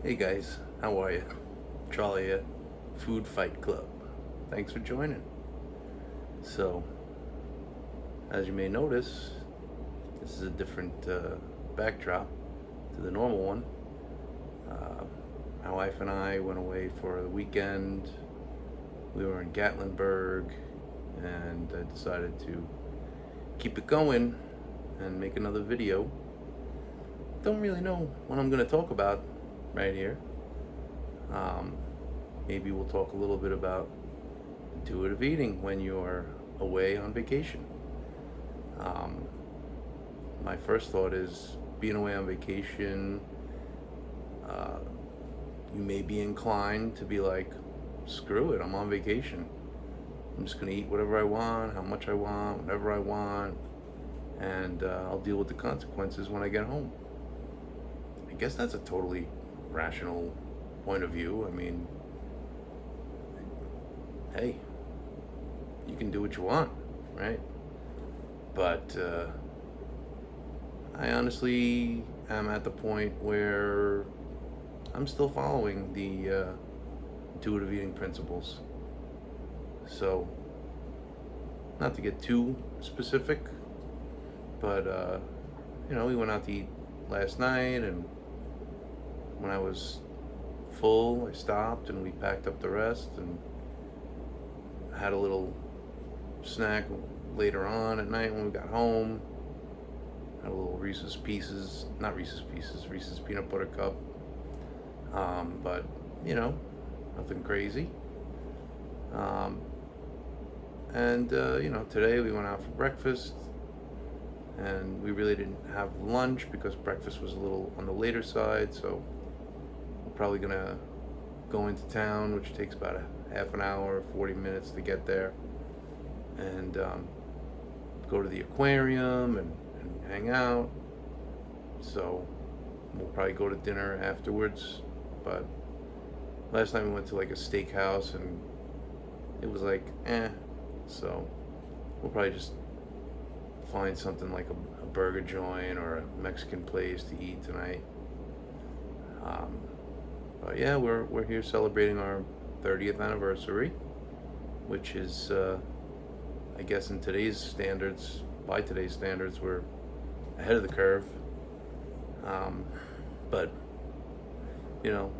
Hey guys, how are you? Charlie here, Food Fight Club. Thanks for joining. So, as you may notice, this is a different backdrop to the normal one. Uh, my wife and I went away for the weekend. We were in Gatlinburg, and I decided to keep it going and make another video. Don't really know what I'm going to talk about right here. Um, Maybe we'll talk a little bit about intuitive eating when you're away on vacation. Um, my first thought is being away on vacation, uh, you may be inclined to be like, screw it, I'm on vacation. I'm just going to eat whatever I want, how much I want, whatever I want, and I'll deal with the consequences when I get home. I guess that's a totally rational point of view. I mean, hey, you can do what you want, right? But I honestly am at the point where I'm still following the intuitive eating principles. So, not to get too specific, but we went out to eat last night, and when I was full, I stopped and we packed up the rest and had a little snack later on at night when we got home. Had a little Reese's Pieces, not Reese's Pieces, Reese's Peanut Butter Cup. But, nothing crazy. Um, and, today we went out for breakfast, and we really didn't have lunch because breakfast was a little on the later side, so we're probably going to go into town, which takes about a half an hour, 40 minutes to get there, and go to the aquarium and hang out. So we'll probably go to dinner afterwards. But last night we went to like a steakhouse and it was like, So we'll probably just find something like a burger joint or a Mexican place to eat tonight. But yeah, we're here celebrating our 30th anniversary, which is, I guess, by today's standards, we're ahead of the curve. But you know,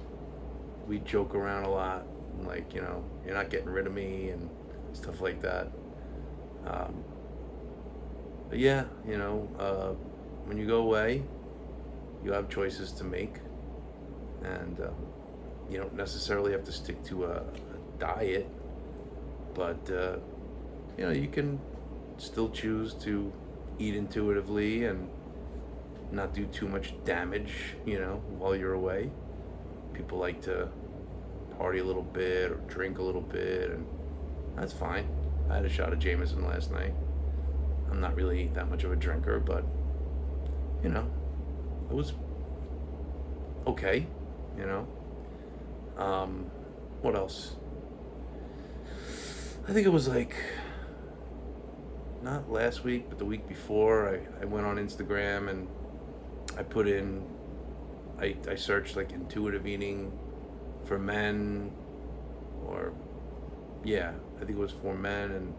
we joke around a lot, like, you're not getting rid of me and stuff like that. Um, but yeah, when you go away, you have choices to make, and you don't necessarily have to stick to a diet, but you can still choose to eat intuitively and not do too much damage, while you're away. People like to party a little bit or drink a little bit, and that's fine. I had a shot of Jameson last night. I'm not really that much of a drinker, but it was okay. You know. What else? I think it was like not last week, but the week before. I went on Instagram and I put in. I searched like intuitive eating for men, or yeah, I think it was for men, and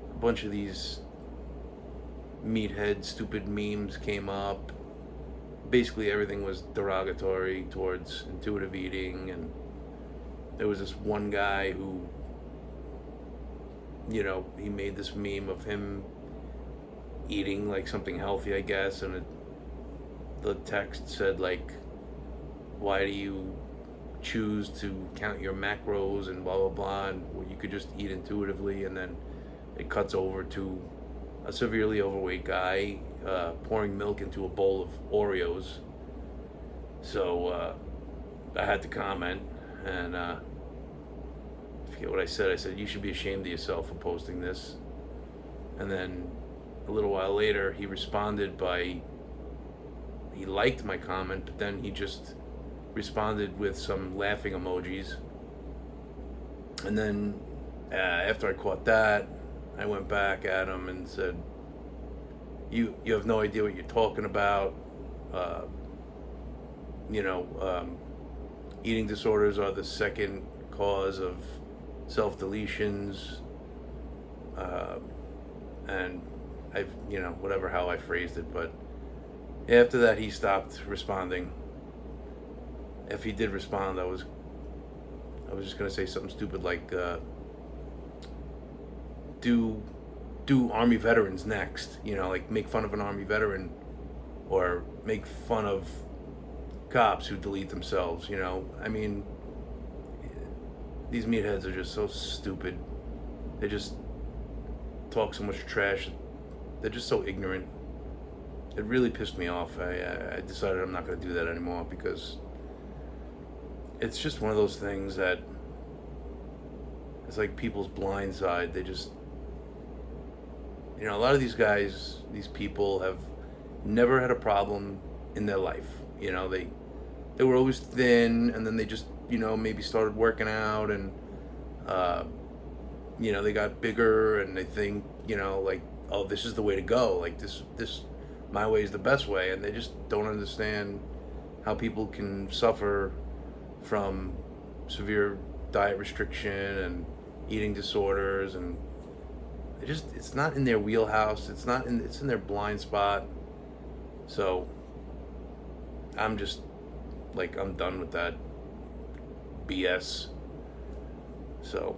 a bunch of these meathead stupid memes came up. Basically everything was derogatory towards intuitive eating, and there was this one guy who, he made this meme of him eating like something healthy, I guess, and the text said like, why do you choose to count your macros and blah blah blah, and well, you could just eat intuitively. And then it cuts over to a severely overweight guy pouring milk into a bowl of Oreos. So I had to comment, and I forget what I said. I said, you should be ashamed of yourself for posting this. And then a little while later he responded he liked my comment, but then he just responded with some laughing emojis. And then after I caught that, I went back at him and said, you have no idea what you're talking about. Uh, you know, um, eating disorders are the second cause of self-deletions, uh, and whatever how I phrased it, but after that he stopped responding. If he did respond, I was just gonna say something stupid like, do Army veterans next, like make fun of an Army veteran, or make fun of cops who delete themselves. I mean, these meatheads are just so stupid. They just talk so much trash. They're just so ignorant. It really pissed me off. I decided I'm not going to do that anymore, because it's just one of those things that it's like people's blind side. They just, a lot of these guys, these people have never had a problem in their life. They were always thin, and then they just, maybe started working out, and they got bigger, and they think, like, oh, this is the way to go. Like, this my way is the best way, and they just don't understand how people can suffer from severe diet restriction and eating disorders, and it's not in their wheelhouse. It's in their blind spot. So I'm just like, I'm done with that BS. So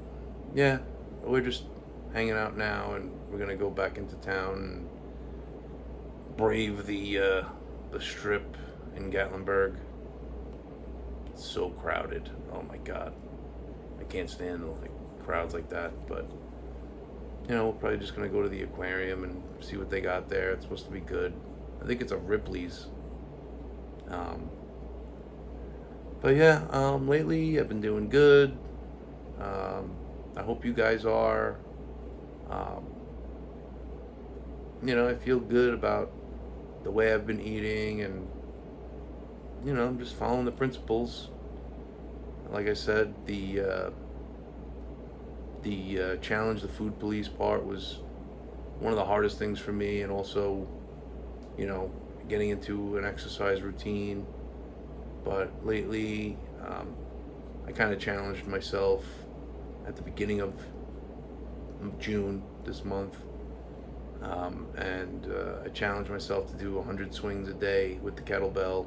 yeah, we're just hanging out now, and we're gonna go back into town and brave the strip in Gatlinburg. It's so crowded. Oh my god, I can't stand like crowds like that. But we're probably just gonna go to the aquarium and see what they got there. It's supposed to be good. I think it's a Ripley's. But yeah, lately I've been doing good. I hope you guys are. I feel good about the way I've been eating, and I'm just following the principles. Like I said, the challenge the food police part was one of the hardest things for me, and also, getting into an exercise routine. But lately, I kind of challenged myself at the beginning of June this month, and I challenged myself to do 100 swings a day with the kettlebell,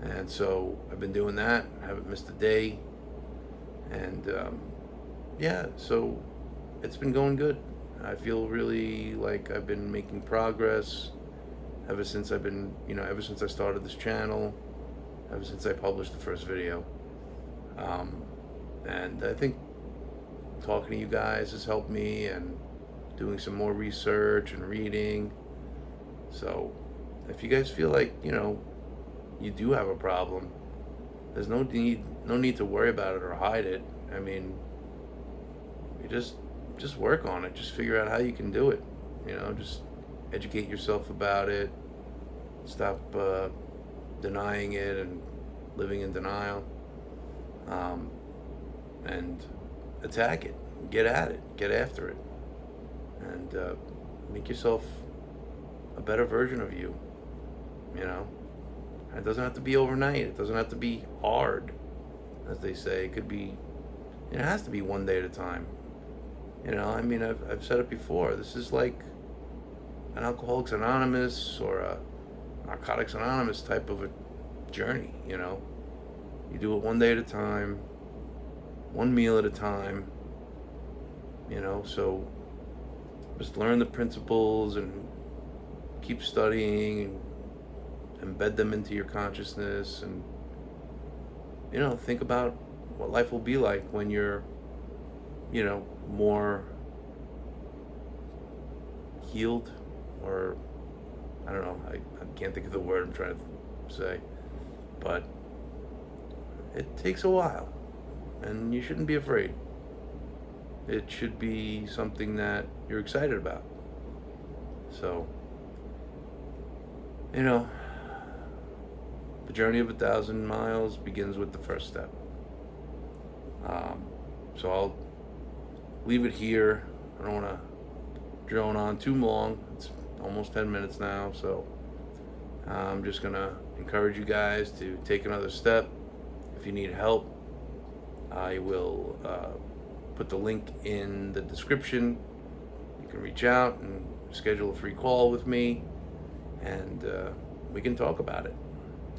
and so I've been doing that. I haven't missed a day, and yeah, so it's been going good. I feel really like I've been making progress ever since ever since I started this channel, ever since I published the first video. And I think talking to you guys has helped me, and doing some more research and reading. So if you guys feel like, you do have a problem, there's no need to worry about it or hide it. I mean, you just work on it. Just figure out how you can do it. Just educate yourself about it. Stop denying it and living in denial. And attack it. Get at it. Get after it. And make yourself a better version of you. It doesn't have to be overnight. It doesn't have to be hard, as they say. It could be, it has to be one day at a time. I mean, I've said it before. This is like an Alcoholics Anonymous or a Narcotics Anonymous type of a journey. You do it one day at a time, one meal at a time. So just learn the principles and keep studying and embed them into your consciousness, and think about what life will be like when you're more healed, or I don't know, I can't think of the word I'm trying to say, but it takes a while, and you shouldn't be afraid. It should be something that you're excited about. So, the journey of 1,000 miles begins with the first step. So I'll leave it here. I don't want to drone on too long. It's almost 10 minutes now, so I'm just going to encourage you guys to take another step. If you need help, I will put the link in the description. You can reach out and schedule a free call with me, and we can talk about it.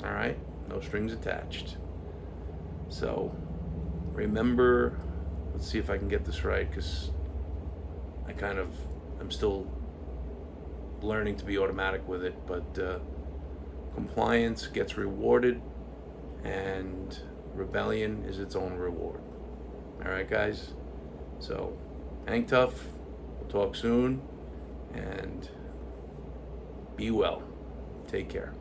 All right? No strings attached. So remember, let's see if I can get this right, because I'm still learning to be automatic with it, but compliance gets rewarded, and rebellion is its own reward. All right, guys? So hang tough. We'll talk soon, and be well. Take care.